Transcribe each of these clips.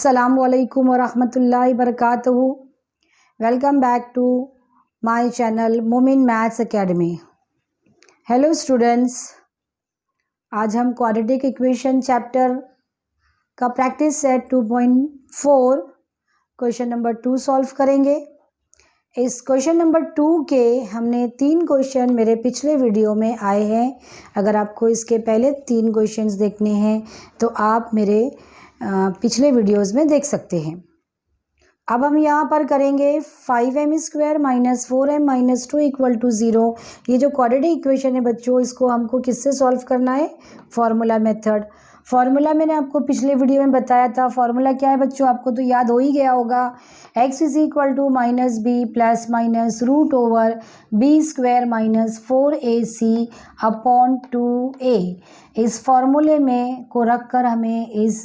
अस्सलामुअलैकुम वरहमतुल्लाहि वबरकातुहू। Welcome back to my channel Momin maths academy. Hello students, आज हम क्वाड्रेटिक इक्वेशन चैप्टर का practice set 2.4 question number 2 solve करेंगे। इस क्वेश्चन नंबर 2 के हमने 3 क्वेश्चन मेरे पिछले वीडियो में आए हैं। अगर आपको इसके पहले 3 क्वेश्चंस देखने हैं तो आप मेरे पिछले वीडियोस में देख सकते हैं। अब हम यहाँ पर करेंगे 5m² - 4m - 2 = 0। ये जो क्वाड्रेटिक इक्वेशन है बच्चों, इसको हमको किससे सॉल्व करना है? Formula method. फॉर्मूला मैंने आपको पिछले वीडियो में बताया था। फॉर्मूला क्या है बच्चों, आपको तो याद हो ही गया होगा। x = -b + -√b² - 4ac/2a। इस फॉर्मूले में को रखकर हमें इस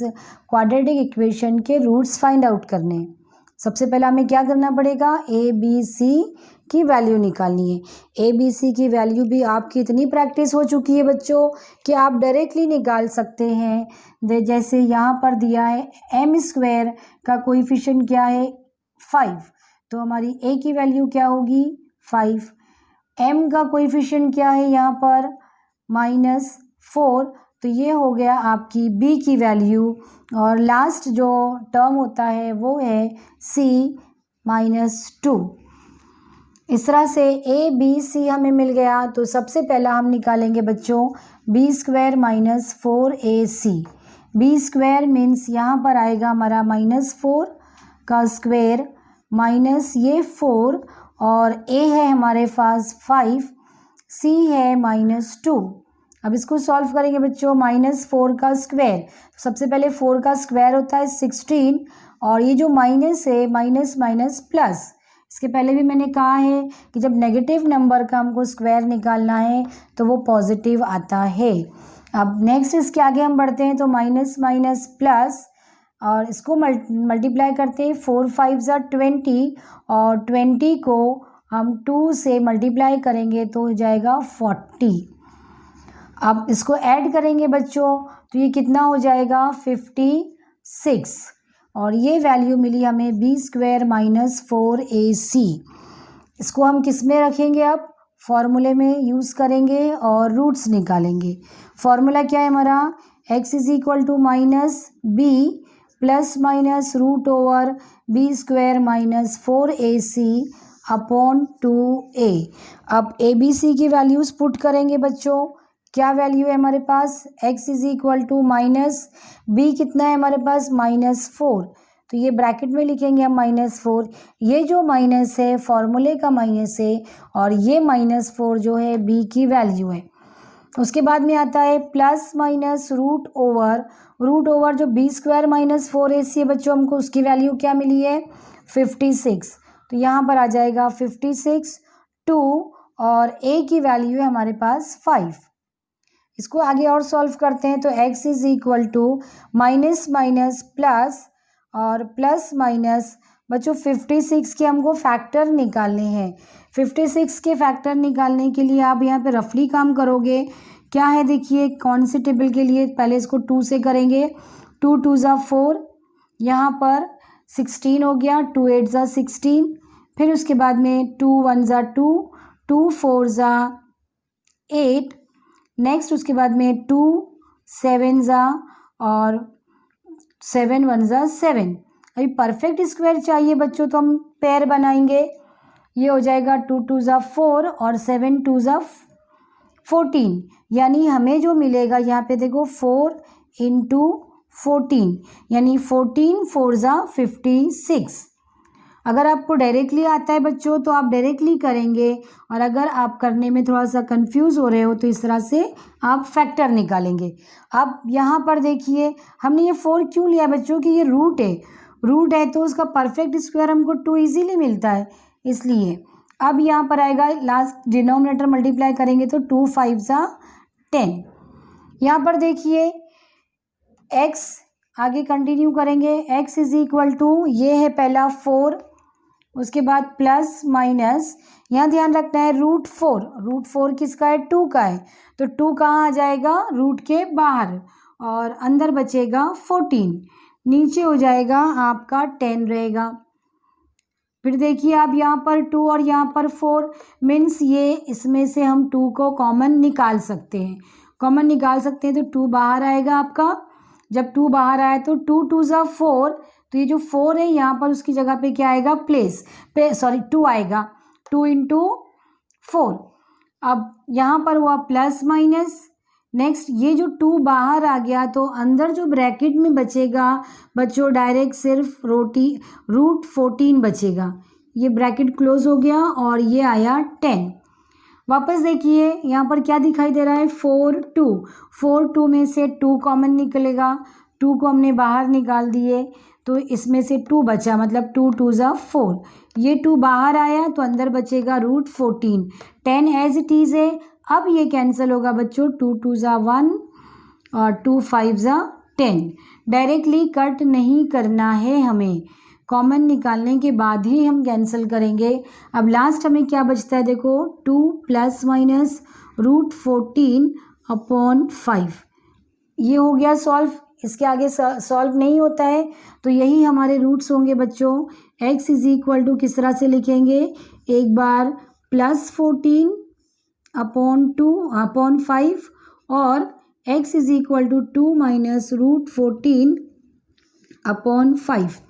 क्वाड्रेटिक इक्वेशन के रूट्स फाइंड आउट करने हैं। सबसे पहले हमें क्या करना पड़ेगा? ए बी सी की वैल्यू निकालनी है। ए बी सी की वैल्यू भी आपकी इतनी प्रैक्टिस हो चुकी है बच्चों कि आप डायरेक्टली निकाल सकते हैं। जैसे यहाँ पर दिया है m² का कोएफिशिएंट क्या है? 5, तो हमारी a की वैल्यू क्या होगी? 5। m का कोएफिशिएंट क्या है यहाँ पर? -4, तो ये हो गया आपकी b की वैल्यू। और लास्ट जो टर्म होता है वो है c -2। इस तरह से a b c हमें मिल गया। तो सबसे पहला हम निकालेंगे बच्चों b² - 4ac। b² मीन्स यहाँ पर आएगा हमारा -4 का स्क्वायर माइनस ये 4, और a है हमारे पास 5, c है -2। अब इसको सॉल्व करेंगे बच्चों। -4 का स्क्वायर, सबसे पहले 4 का स्क्वायर होता है 16, और ये जो माइनस है माइनस माइनस प्लस। इसके पहले भी मैंने कहा है कि जब नेगेटिव नंबर का हमको स्क्वायर निकालना है तो वो पॉजिटिव आता है। अब नेक्स्ट इसके आगे हम बढ़ते हैं तो माइनस माइनस प्लस, और इसको मल्टीप्लाई करते हैं। 4 5 = 20, और 20 को हम 2 से मल्टीप्लाई करेंगे तो हो जाएगा 40। अब इसको ऐड करेंगे बच्चों तो ये कितना हो जाएगा? 56, और ये वैल्यू मिली हमें b² - 4ac। इसको हम किस में रखेंगे? अब फॉर्मूले में यूज़ करेंगे और रूट्स निकालेंगे। फॉर्मूला क्या है हमारा? x = -b ± √b² - 4ac/2a। अब a b c की वैल्यूज़ पुट करेंगे बच्चों। क्या वैल्यू है हमारे पास? x = -b कितना है हमारे पास? -4, तो ये ब्रैकेट में लिखेंगे हम -4। ये जो माइनस है फॉर्मूले का माइनस है, और ये -4 जो है b की वैल्यू है। उसके बाद में आता है प्लस माइनस रूट ओवर जो b² - 4ac है बच्चों, हमको उसकी वैल्यू क्या मिली है? 56, तो यहाँ पर आ जाएगा 56, 2, और a की वैल्यू है हमारे पास 5। इसको आगे और सॉल्व करते हैं तो x = माइनस माइनस प्लस, और प्लस माइनस बच्चों 56 के हमको फैक्टर निकालने हैं। 56 के फैक्टर निकालने के लिए आप यहाँ पे रफली काम करोगे। क्या है देखिए, कौन से टेबल के लिए? पहले इसको 2 से करेंगे। 2 2 = 4, यहाँ पर 16 हो गया, 2 8 = 16, फिर उसके बाद में 2 1 = 2, 2 4 = 8, नेक्स्ट उसके बाद में 2 7 और 7 1 = 7। अभी परफेक्ट स्क्वायर चाहिए बच्चों तो हम पेयर बनाएंगे। ये हो जाएगा 2 2 = 4 और 7 2 = 14, यानी हमें जो मिलेगा यहाँ पे देखो 4 × 14, यानी 14 4 = 56। अगर आपको डायरेक्टली आता है बच्चों तो आप डायरेक्टली करेंगे, और अगर आप करने में थोड़ा सा कंफ्यूज हो रहे हो तो इस तरह से आप फैक्टर निकालेंगे। अब यहाँ पर देखिए हमने ये 4 क्यों लिया बच्चों कि ये रूट है तो उसका परफेक्ट स्क्वायर हमको 2 ईजीली मिलता है, इसलिए। अब यहाँ पर आएगा लास्ट डिनोमिनेटर मल्टीप्लाई करेंगे तो 2 5 = 10। यहाँ पर देखिए x आगे कंटिन्यू करेंगे। x = ये है पहला 4, उसके बाद प्लस माइनस, यहाँ ध्यान रखना है √4 किसका है? 2 का है, तो 2 कहाँ आ जाएगा? रूट के बाहर, और अंदर बचेगा 14। नीचे हो जाएगा आपका 10 रहेगा। फिर देखिए आप यहाँ पर 2 और यहाँ पर 4 मीन्स ये इसमें से हम 2 को कॉमन निकाल सकते हैं। कॉमन निकाल सकते हैं तो 2 बाहर आएगा आपका। जब 2 बाहर आए तो 2 2 ज़ा 4, तो ये जो 4 है यहाँ पर उसकी जगह पे क्या आएगा, प्लेस पे 2 आएगा, 2 इंटू 4। अब यहाँ पर हुआ प्लस माइनस। नेक्स्ट ये जो 2 बाहर आ गया तो अंदर जो ब्रैकेट में बचेगा बच्चों डायरेक्ट सिर्फ रूट 14 बचेगा। ये ब्रैकेट क्लोज हो गया और ये आया 10। वापस देखिए यहाँ पर क्या दिखाई दे रहा है, 4 2 में से 2 कॉमन निकलेगा, 2 को हमने बाहर निकाल दिए तो इसमें से 2 बचा, मतलब 2 2 ज़ा 4। ये 2 बाहर आया तो अंदर बचेगा रूट 14। 10 एज इट इज़ है। अब ये कैंसिल होगा बच्चों, 2 2 ज़ा 1 और 2 5 ज़ा 10। डायरेक्टली कट नहीं करना है हमें, कॉमन निकालने के बाद ही हम कैंसिल करेंगे। अब लास्ट हमें क्या बचता है, देखो 2 प्लस माइनस रूट 14 अपॉन 5। ये हो गया सॉल्व। इसके आगे सॉल्व नहीं होता है तो यही हमारे रूट्स होंगे बच्चों। x इज इक्वल टू किस तरह से लिखेंगे, एक बार प्लस 14 अपॉन 5 और x is equal to 2 minus root 14 upon 5।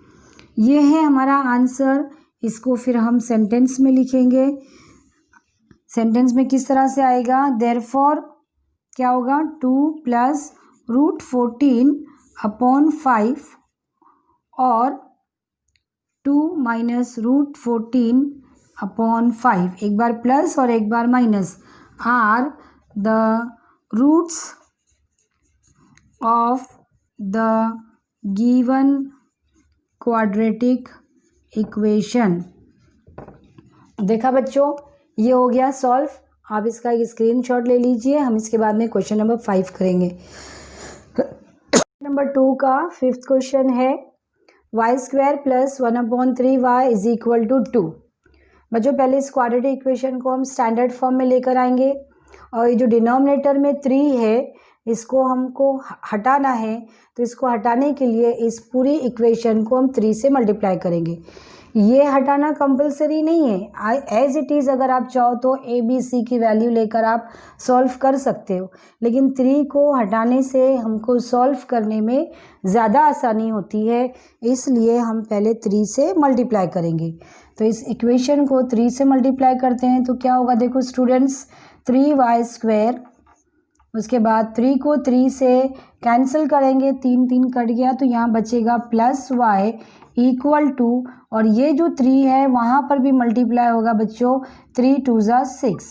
ये है हमारा आंसर। इसको फिर हम सेंटेंस में लिखेंगे। सेंटेंस में किस तरह से आएगा, देयरफॉर क्या होगा, 2 प्लस रूट 14 अपॉन 5 और 2 माइनस रूट 14 अपॉन 5, एक बार प्लस और एक बार minus, are the roots of the given quadratic equation. देखा बच्चों, ये हो गया सॉल्व। आप इसका एक स्क्रीनशॉट ले लीजिए, हम इसके बाद में क्वेश्चन नंबर 5 करेंगे। नंबर 2 का 5th क्वेश्चन है, y² plus 1/3y is equal to 2। बच्चों पहले इस क्वाड्रेटिक इक्वेशन को हम स्टैंडर्ड फॉर्म में लेकर आएंगे और ये जो डिनोमिनेटर में 3 है इसको हमको हटाना है, तो इसको हटाने के लिए इस पूरी इक्वेशन को हम 3 से मल्टीप्लाई करेंगे। ये हटाना कंपलसरी नहीं है, एज इट इज़ अगर आप चाहो तो ए बी सी की वैल्यू लेकर आप सॉल्व कर सकते हो, लेकिन 3 को हटाने से हमको सॉल्व करने में ज़्यादा आसानी होती है, इसलिए हम पहले 3 से मल्टीप्लाई करेंगे। तो इस इक्वेशन को 3 से मल्टीप्लाई करते हैं तो क्या होगा, देखो स्टूडेंट्स, 3y², उसके बाद 3 को 3 से कैंसिल करेंगे, 3 3 कट गया तो यहाँ बचेगा प्लस y इक्वल टू, और ये जो 3 है वहाँ पर भी मल्टीप्लाई होगा बच्चों, 3 2 ज़ा 6।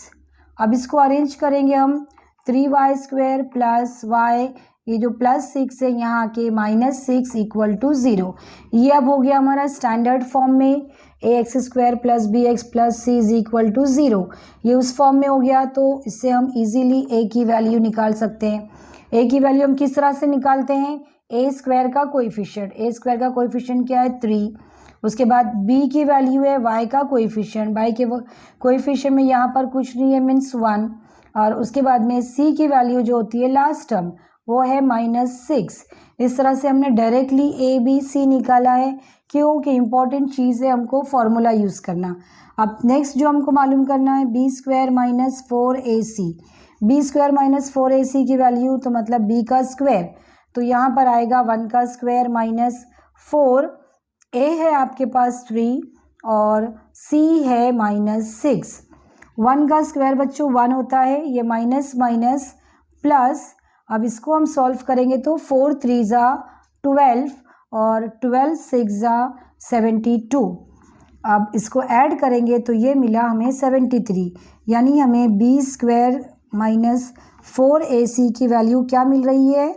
अब इसको अरेंज करेंगे हम, 3y² प्लस y, ये जो प्लस 6 है यहाँ के -6 इक्वल टू 0। ये अब हो गया हमारा स्टैंडर्ड फॉर्म में, ax² plus bx plus c is equal to 0। ये उस फॉर्म में हो गया तो इससे हम इजीली a की वैल्यू निकाल सकते हैं। a की वैल्यू हम किस तरह से निकालते हैं, a² का कोएफिशिएंट, a² का कोएफिशिएंट क्या है 3, उसके बाद b की वैल्यू है y का कोएफिशिएंट, y के कोएफिशिएंट में यहाँ पर कुछ नहीं है मीन्स 1, और उसके बाद में c की वैल्यू जो होती है लास्ट टर्म वो है -6। इस तरह से हमने डायरेक्टली a b c निकाला है, क्योंकि इम्पॉर्टेंट चीज़ है हमको फॉर्मूला यूज़ करना। अब नेक्स्ट जो हमको मालूम करना है b² minus 4ac, b² minus 4ac की वैल्यू तो मतलब b का स्क्वायर, तो यहाँ पर आएगा 1 का स्क्वायर माइनस 4, a है आपके पास 3 और c है -6। 1 का स्क्वायर बच्चों 1 होता है, ये माइनस माइनस प्लस, अब इसको हम सॉल्व करेंगे तो 4 3 ज़ा 12 और 12 6 ज़ा 72। अब इसको ऐड करेंगे तो ये मिला हमें 73, यानी हमें b² माइनस 4ac की वैल्यू क्या मिल रही है,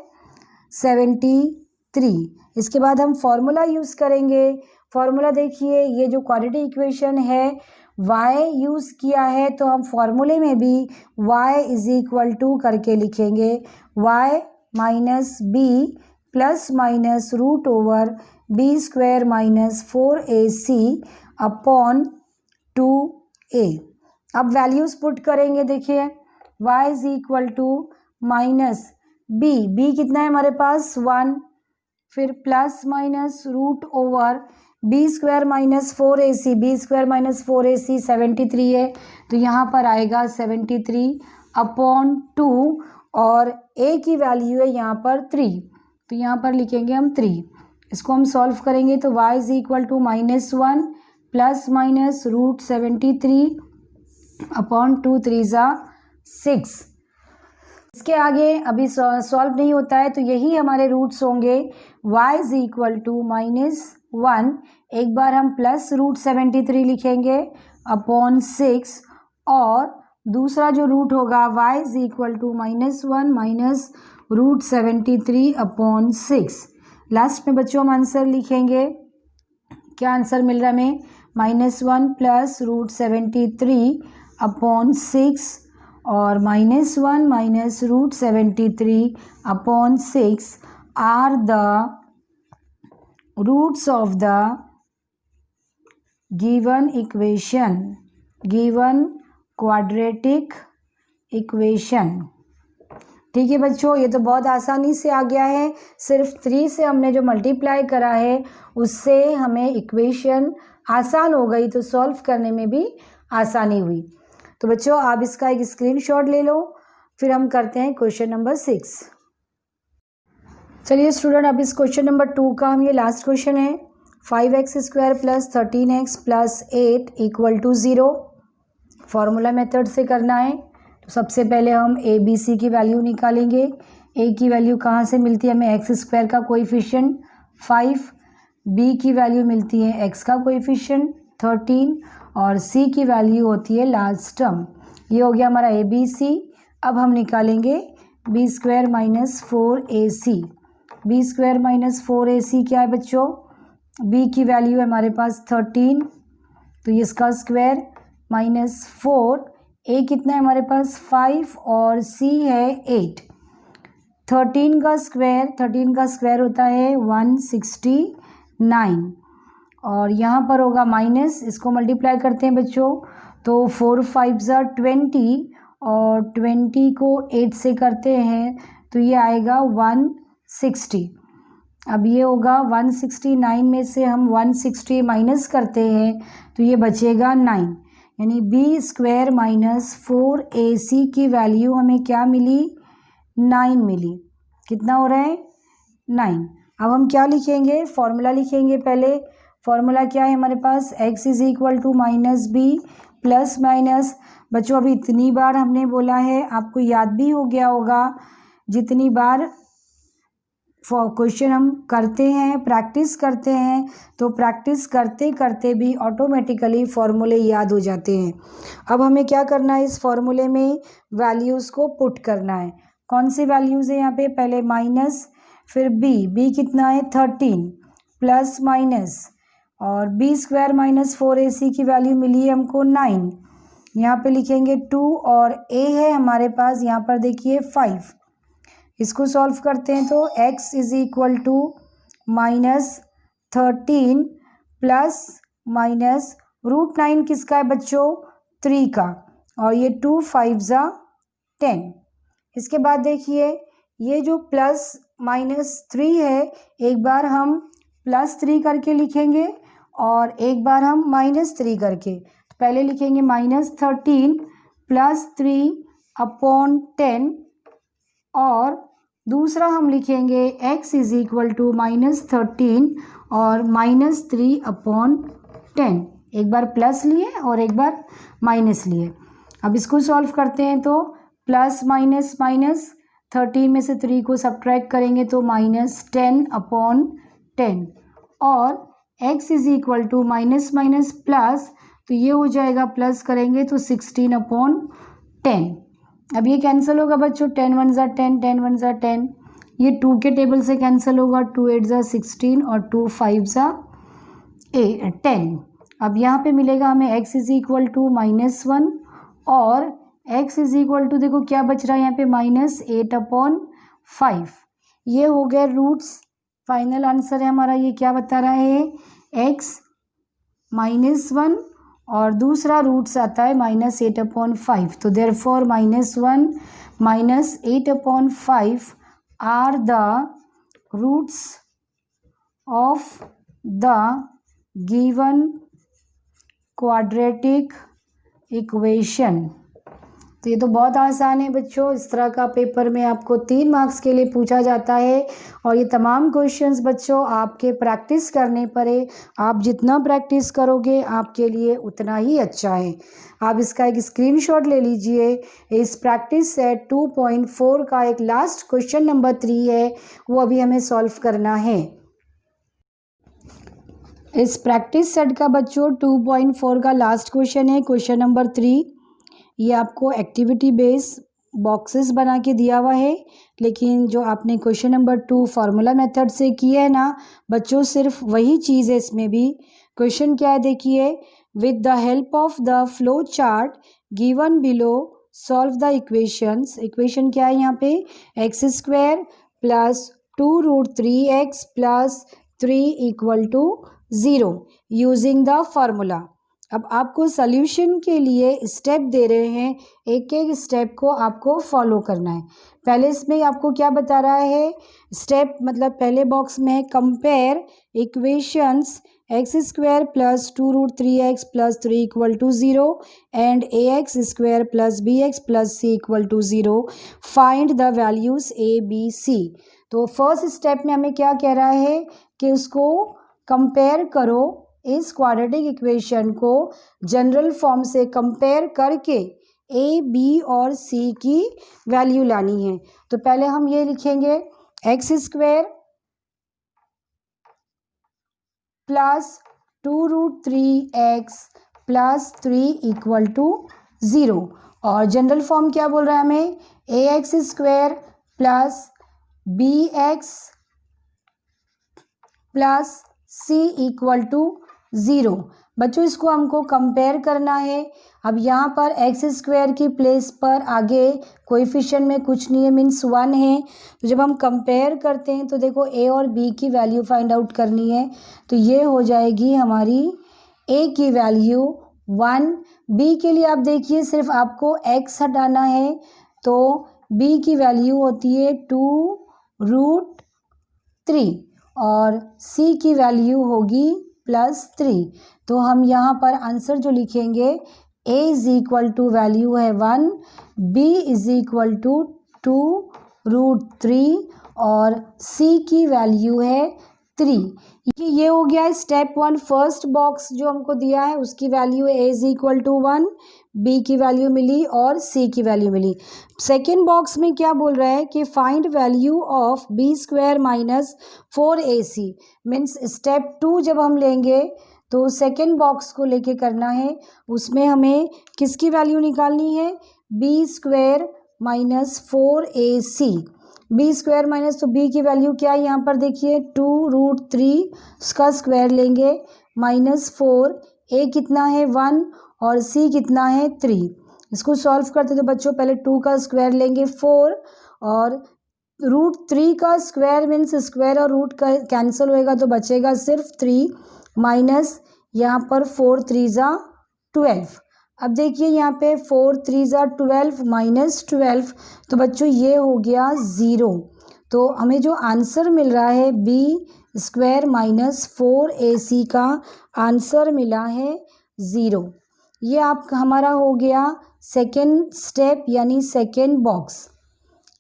73। इसके बाद हम फॉर्मूला यूज़ करेंगे। फॉर्मूला देखिए, ये जो क्वाड्रेटिक इक्वेशन है y यूज़ किया है तो हम फॉर्मूले में भी y इज इक्वल टू करके लिखेंगे, y minus b plus minus root over b² minus 4ac upon 2a। अब वैल्यूज़ पुट करेंगे, देखिए y is equal to minus b कितना है हमारे पास 1, फिर plus minus root over b square minus 4ac, b square minus 4ac 73 है, तो यहाँ पर आएगा 73/2 और a की वैल्यू है यहाँ पर 3, तो यहाँ पर लिखेंगे हम 3। इसको हम सॉल्व करेंगे तो y is equal to -1 plus minus root 73/2 3 ज़ा 6। इसके आगे अभी सॉल्व नहीं होता है, तो यही हमारे रूट्स होंगे। y इज इक्वल टू -1, एक बार हम प्लस रूट 73 लिखेंगे अपॉन 6, और दूसरा जो रूट होगा y is equal to -1 minus root 73/6। Last में बच्चों हम आंसर लिखेंगे। क्या आंसर मिल रहा है हमें? -1 प्लस रूट 73/6 और -1 minus root 73/6 are the roots of the given equation, given quadratic equation. ठीक है बच्चों, ये तो बहुत आसानी से आ गया है। सिर्फ 3 से हमने जो मल्टीप्लाई करा है उससे हमें इक्वेशन आसान हो गई, तो सॉल्व करने में भी आसानी हुई। तो बच्चों आप इसका एक स्क्रीनशॉट ले लो, फिर हम करते हैं क्वेश्चन नंबर 6। चलिए स्टूडेंट, अब इस क्वेश्चन नंबर 2 का हम ये लास्ट क्वेश्चन है। 5x² plus 13x plus 8 equal to 0 formula method से करना है। तो सबसे पहले हम ABC की वैल्यू निकालेंगे। A की वैल्यू कहाँ से मिलती है हमें? x² का कोएफिशिएंट 5, B की वैल्यू मिलती है x का कोएफिशिएंट 13 और C की वैल्यू होती है लास्ट टर्म। ये हो गया हमारा ABC। अब हम निकालेंगे B² minus 4AC। B² minus 4AC क्या है बच्चों? B की वैल्यू है हमारे पास 13, तो ये इसका स्क्वायर माइनस 4, A कितना है हमारे पास 5 और C है 8। 13 का स्क्वायर होता है 169 और यहाँ पर होगा माइनस, इसको मल्टीप्लाई करते हैं बच्चों, तो 4 5 ज़ा 20 और 20 को 8 से करते हैं तो ये आएगा 160। अब ये होगा 169 में से हम 160 माइनस करते हैं तो ये बचेगा 9, यानी B² माइनस 4AC की वैल्यू हमें क्या मिली? 9 मिली। कितना हो रहा है? 9। अब हम क्या लिखेंगे? फॉर्मूला लिखेंगे पहले। फॉर्मूला क्या है हमारे पास? x is equal to -b plus minus, बच्चों अभी इतनी बार हमने बोला है, आपको याद भी हो गया होगा। जितनी बार क्वेश्चन हम करते हैं, प्रैक्टिस करते हैं, तो प्रैक्टिस करते करते भी ऑटोमेटिकली फॉर्मूले याद हो जाते हैं। अब हमें क्या करना है? इस फॉर्मूले में वैल्यूज़ को पुट करना है। कौन सी वैल्यूज़ है यहाँ पे? पहले माइनस, फिर b कितना है 13 प्लस माइनस, और B² माइनस 4AC की वैल्यू मिली है हमको 9। यहाँ पे लिखेंगे 2 और a है हमारे पास यहाँ पर देखिए 5। इसको सॉल्व करते हैं तो x is equal to -13 plus minus root 9 किसका है बच्चों? 3 का, और ये 2 5 ज़ा 10। इसके बाद देखिए ये जो प्लस -3 है, एक बार हम +3 करके लिखेंगे और एक बार हम -3 करके। तो पहले लिखेंगे -13 प्लस 3/10 और दूसरा हम लिखेंगे x इज इक्वल टू -13 और -3/10। एक बार प्लस लिए और एक बार माइनस लिए। अब इसको सॉल्व करते हैं तो प्लस माइनस माइनस, 13 में से 3 को सब्ट्रैक्ट करेंगे तो -10/10 और x is equal to minus minus plus, तो ये हो जाएगा प्लस करेंगे तो 16/10। अब ये कैंसिल होगा बच्चों, 10 1 ज़ा 10, 10 1 ज़ा 10, ये 2 के टेबल से कैंसिल होगा, 2 8 ज़ा 16 और 2 5 ज़ा 10। अब यहाँ पे मिलेगा हमें x इज इक्वल टू -1 और x इज इक्वल टू, देखो क्या बच रहा है यहाँ पे -8/5। ये हो गए रूट्स। फाइनल आंसर है हमारा, ये क्या बता रहा है? x -1 और दूसरा रूट्स आता है -8/5। तो therefore -1 -8/5 are the roots of the given quadratic equation. तो ये तो बहुत आसान है बच्चों। इस तरह का पेपर में आपको 3 मार्क्स के लिए पूछा जाता है और ये तमाम क्वेश्चंस बच्चों आपके प्रैक्टिस करने पर है। आप जितना प्रैक्टिस करोगे आपके लिए उतना ही अच्छा है। आप इसका एक स्क्रीनशॉट ले लीजिए। इस प्रैक्टिस सेट 2.4 का एक लास्ट क्वेश्चन नंबर 3 है, वो अभी हमें सॉल्व करना है। इस प्रैक्टिस सेट का बच्चों 2.4 का लास्ट क्वेश्चन है, क्वेश्चन नंबर 3। ये आपको एक्टिविटी बेस बॉक्सेस बना के दिया हुआ है, लेकिन जो आपने क्वेश्चन नंबर 2 फार्मूला मेथड से किया है ना बच्चों, सिर्फ वही चीज़ है इसमें भी। क्वेश्चन क्या है देखिए, with the help of the flow chart given below solve the equations. Equation क्या है यहाँ पे, x² plus 2√3x plus 3 equal to 0 using the formula. अब आपको सॉल्यूशन के लिए स्टेप दे रहे हैं, एक एक स्टेप को आपको फॉलो करना है। पहले इसमें आपको क्या बता रहा है, स्टेप मतलब पहले बॉक्स में है compare equations x² plus 2√3x plus 3 equal to 0 and ax² plus bx plus c equal to 0, find the values a b c। तो फर्स्ट स्टेप में हमें क्या कह रहा है कि उसको कंपेयर करो, इस क्वाड्रेटिक इक्वेशन को जनरल फॉर्म से कंपेयर करके ए बी और सी की वैल्यू लानी है। तो पहले हम ये लिखेंगे x² plus 2√3x plus 3 equal to 0 और जनरल फॉर्म क्या बोल रहा है हमें, ax² plus bx plus c equal to 0। बच्चों इसको हमको कंपेयर करना है। अब यहाँ पर x² की प्लेस पर आगे कोएफिशिएंट में कुछ नहीं है, मीन्स 1 है। तो जब हम कंपेयर करते हैं तो देखो a और b की वैल्यू फाइंड आउट करनी है, तो ये हो जाएगी हमारी a की वैल्यू 1, b के लिए आप देखिए सिर्फ आपको x हटाना है, तो b की वैल्यू होती है 2√3 और c की वैल्यू होगी +3। तो हम यहाँ पर आंसर जो लिखेंगे, a is equal to value है 1, b इज इक्वल टू 2√3 और c की वैल्यू है 3। ये हो गया स्टेप 1। फर्स्ट बॉक्स जो हमको दिया है उसकी वैल्यू है a is equal to 1, b की वैल्यू मिली और c की वैल्यू मिली। सेकेंड बॉक्स में क्या बोल रहा है कि find value of b² minus 4ac। Means step 2 जब हम लेंगे तो सेकेंड बॉक्स को लेके करना है, उसमें हमें किसकी वैल्यू निकालनी है, b² minus 4ac। b² minus, तो b की वैल्यू क्या है यहाँ पर देखिए 2√3 उसका स्क्वायर लेंगे माइनस 4, a कितना है 1 और c कितना है 3। इसको सॉल्व करते तो बच्चों पहले 2 का स्क्वायर लेंगे 4 और √3 का स्क्वायर मीन्स स्क्वायर और रूट का कैंसिल होएगा तो बचेगा सिर्फ 3 माइनस यहाँ पर 4 3 ज़ा 12। अब देखिए यहाँ पे 4 3 ज़ा 12 माइनस 12, तो बच्चों ये हो गया 0। तो हमें जो आंसर मिल रहा है b² माइनस 4ac का आंसर मिला है 0। ये आप हमारा हो गया सेकेंड स्टेप यानी सेकेंड बॉक्स।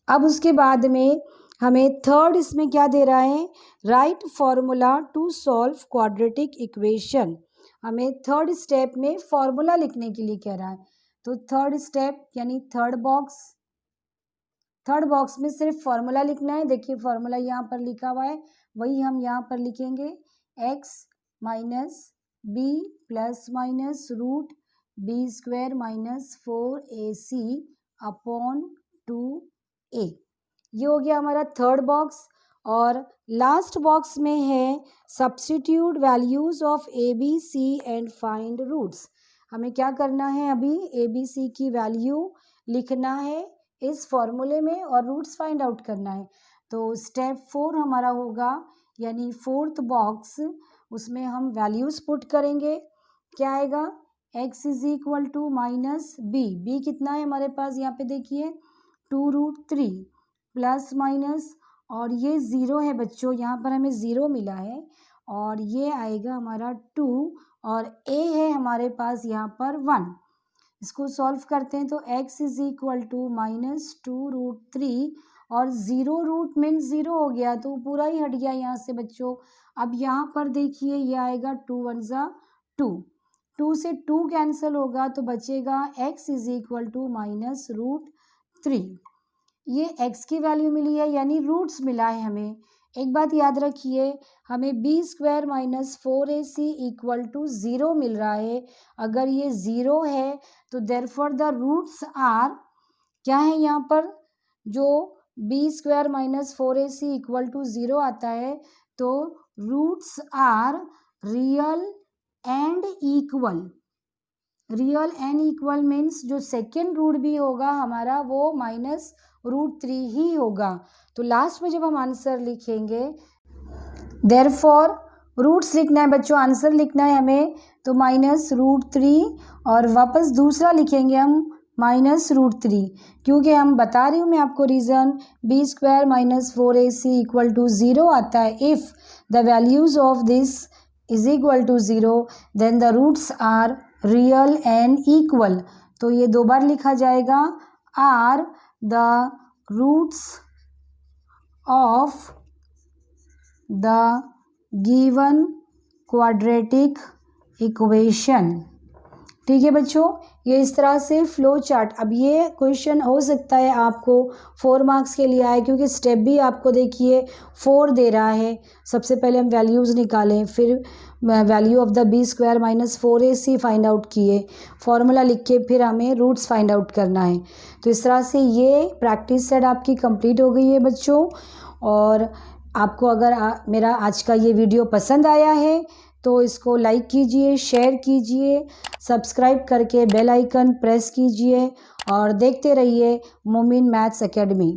अब उसके बाद में हमें थर्ड इसमें क्या दे रहा है, right formula to solve quadratic equation. हमें थर्ड स्टेप में फॉर्मूला लिखने के लिए कह रहा है। तो थर्ड स्टेप यानी थर्ड बॉक्स में सिर्फ फॉर्मूला लिखना है। देखिए फॉर्मूला यहाँ पर लिखा हुआ है, वही हम यहाँ पर लिखेंगे, x minus b plus minus root b² minus 4ac upon 2a। ये हो गया हमारा थर्ड बॉक्स। और लास्ट बॉक्स में है substitute values of a b c and find roots. हमें क्या करना है, अभी ए बी सी की वैल्यू लिखना है इस फॉर्मूले में और रूट्स फाइंड आउट करना है। तो स्टेप 4 हमारा होगा यानी फोर्थ बॉक्स, उसमें हम वैल्यूज पुट करेंगे। क्या आएगा, x is equal to minus b कितना है हमारे पास यहाँ पे देखिए 2√3 प्लस माइनस और ये 0 है बच्चों, यहाँ पर हमें 0 मिला है और ये आएगा हमारा 2 और a है हमारे पास यहाँ पर 1। इसको सॉल्व करते हैं तो x इज इक्वल टू -2√3 और 0 रूट मीन्स 0 हो गया तो पूरा ही हट गया यहाँ से बच्चों। अब यहाँ पर देखिए ये आएगा 2 1 जा 2, 2 से 2 कैंसिल होगा तो बचेगा x इज इक्वल टू -√3। ये x की वैल्यू मिली है यानी रूट्स मिला है हमें। एक बात याद रखिए, हमें b² - 4ac इक्वल टू 0 मिल रहा है। अगर ये 0 है तो देयरफॉर द रूट्स आर क्या है, यहाँ पर जो b² - 4ac इक्वल टू 0 आता है तो roots are real and equal. Real and equal means जो सेकेंड रूट भी होगा हमारा वो -√3 ही होगा। तो लास्ट में जब हम आंसर लिखेंगे, देयरफॉर रूट्स लिखना है बच्चों, आंसर लिखना है हमें तो -√3 और वापस दूसरा लिखेंगे हम -√3, क्योंकि हम बता रही हूँ मैं आपको reason, b² - 4ac equal to 0 आता है। If the values of this is equal to 0 then the roots are real and equal. तो ये 2 बार लिखा जाएगा, are the roots of the given quadratic equation. ठीक है बच्चों, ये इस तरह से फ्लो चार्ट। अब ये क्वेश्चन हो सकता है आपको 4 मार्क्स के लिए आए, क्योंकि स्टेप भी आपको देखिए 4 दे रहा है। सबसे पहले हम वैल्यूज़ निकालें, फिर value of the b² - 4ac find out किए, फॉर्मूला लिख के फिर हमें रूट्स फाइंड आउट करना है। तो इस तरह से ये प्रैक्टिस सेट आपकी कंप्लीट हो गई है बच्चों। और आपको अगर मेरा आज का ये वीडियो पसंद आया है तो इसको लाइक कीजिए, शेयर कीजिए, सब्सक्राइब करके बेल आइकन प्रेस कीजिए और देखते रहिए मोमिन मैथ्स एकेडमी।